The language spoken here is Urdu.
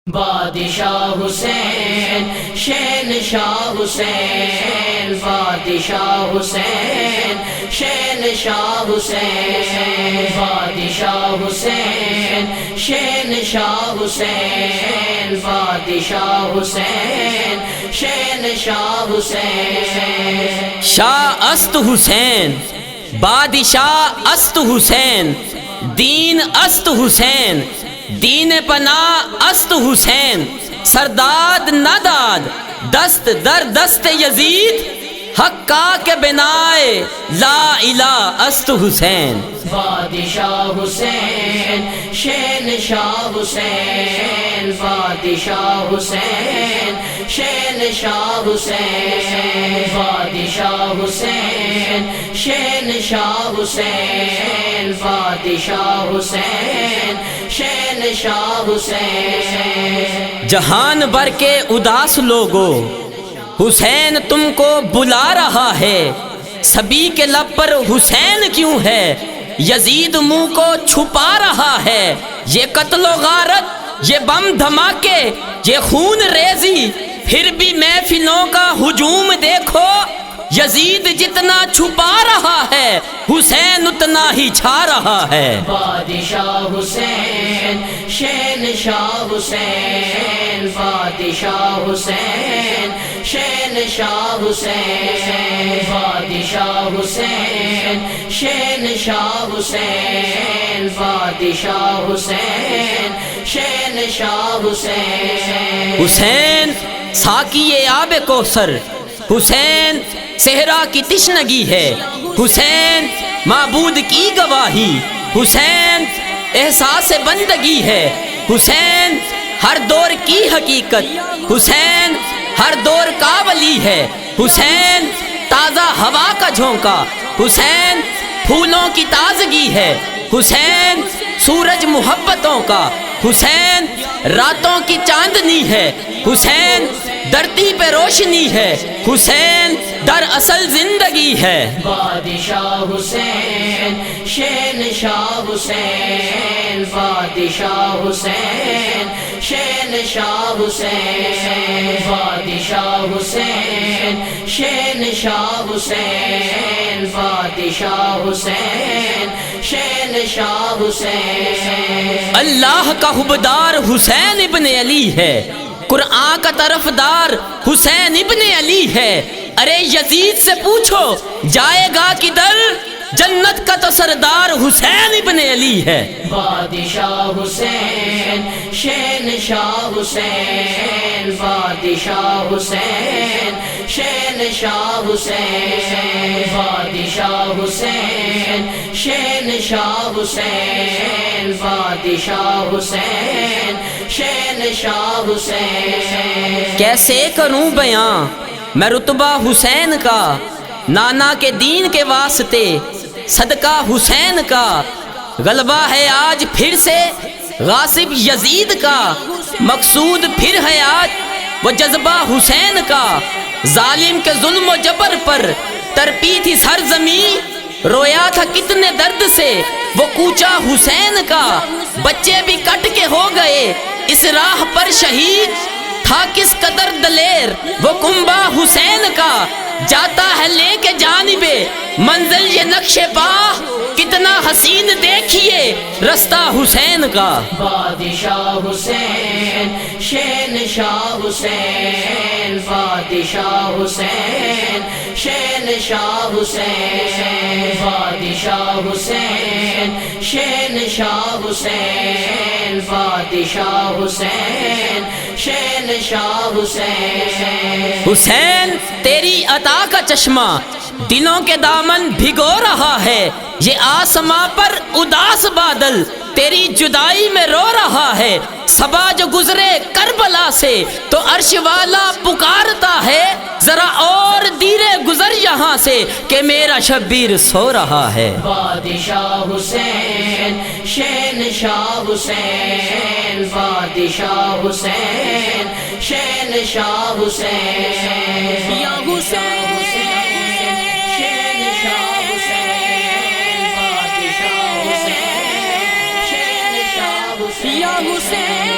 بادشاہ حسین شہنشاہ حسین بادشاہ حسین شہنشاہ حسین بادشاہ حسین شہنشاہ حسین بادشاہ حسین شہنشاہ حسین شاہ است حسین بادشاہ است حسین دین است حسین دین پناہ است حسین سرداد نداد دست در دست یزید حقا کے بنائے لا الہ است حسین بادشاہ حسین شہنشاہ حسین بادشاہ حسین شہنشاہ حسین بادشاہ حسین شہنشاہ حسین بادشاہ حسین شہنشاہ حسین جہان بھر کے اداس لوگوں حسین تم کو بلا رہا ہے سبھی کے لب پر حسین کیوں ہے یزید منہ کو چھپا رہا ہے یہ قتل و غارت یہ بم دھماکے یہ خون ریزی پھر بھی محفلوں کا ہجوم دیکھو یزید جتنا چھپا رہا ہے حسین اتنا ہی چھا رہا ہے بادشاہ حسین شہنشاہ حسین بادشاہ حسین شہنشاہ حسین بادشاہ حسین شہنشاہ حسین بادشاہ حسین شہنشاہ حسین حسین ساقی آب کوثر حسین صحرا کی تشنگی ہے حسین معبود کی گواہی حسین احساس بندگی ہے حسین ہر دور کی حقیقت حسین ہر دور کا ولی ہے حسین تازہ ہوا کا جھونکا حسین پھولوں کی تازگی ہے حسین سورج محبتوں کا حسین راتوں کی چاندنی ہے حسین دھرتی پہ روشنی ہے حسین در اصل زندگی ہے بادشاہ حسین شہنشاہ حسین بادشاہ حسین شہنشاہ حسین بادشاہ حسین شہنشاہ حسین بادشاہ حسین شہنشاہ حسین اللہ کا حبدار حسین ابن علی ہے قرآن کا طرفدار حسین ابن علی ہے ارے یزید سے پوچھو جائے گا کدھر جنت کا تو سردار حسین ابن علی ہے بادشاہ حسین شہنشاہ حسین بادشاہ حسین شہنشاہ حسین بادشاہ حسین شہنشاہ حسین بادشاہ حسین شہنشاہ حسین کیسے کروں بیاں میں رتبہ حسین کا نانا کے دین کے واسطے صدقہ حسین کا غلبہ ہے آج پھر سے غاصب یزید کا مقصود پھر ہے آج وہ جذبہ حسین کا ظالم کے ظلم و جبر پر ترپی تھی سرزمین رویا تھا کتنے درد سے وہ کوچا حسین کا بچے بھی کٹ کے ہو گئے اس راہ پر شہید تھا کس قدر دلیر وہ کنبہ حسین کا جاتا ہے لے کے جانبے منزل یہ نقش پا کتنا حسین دیکھیے رستہ حسین کا بادشاہ حسین شہنشاہ حسین بادشاہ حسین شہنشاہ حسین بادشاہ حسین شہنشاہ حسین بادشاہ حسین شہنشاہ حسین حسین تیری عطا کا چشمہ دلوں کے دامن بھگو رہا ہے یہ آسماں پر اداس بادل تیری جدائی میں رو رہا ہے صبا جو گزرے کربلا سے تو عرش والا پکارتا ہے ذرا اور دیرے گزر یہاں سے کہ میرا شبیر سو رہا ہے بادشاہ حسین شہنشاہ حسین بادشاہ حسین شہنشاہ حسین یا حسین شہنشاہ حسین بادشاہ حسین شہنشاہ حسین یا حسین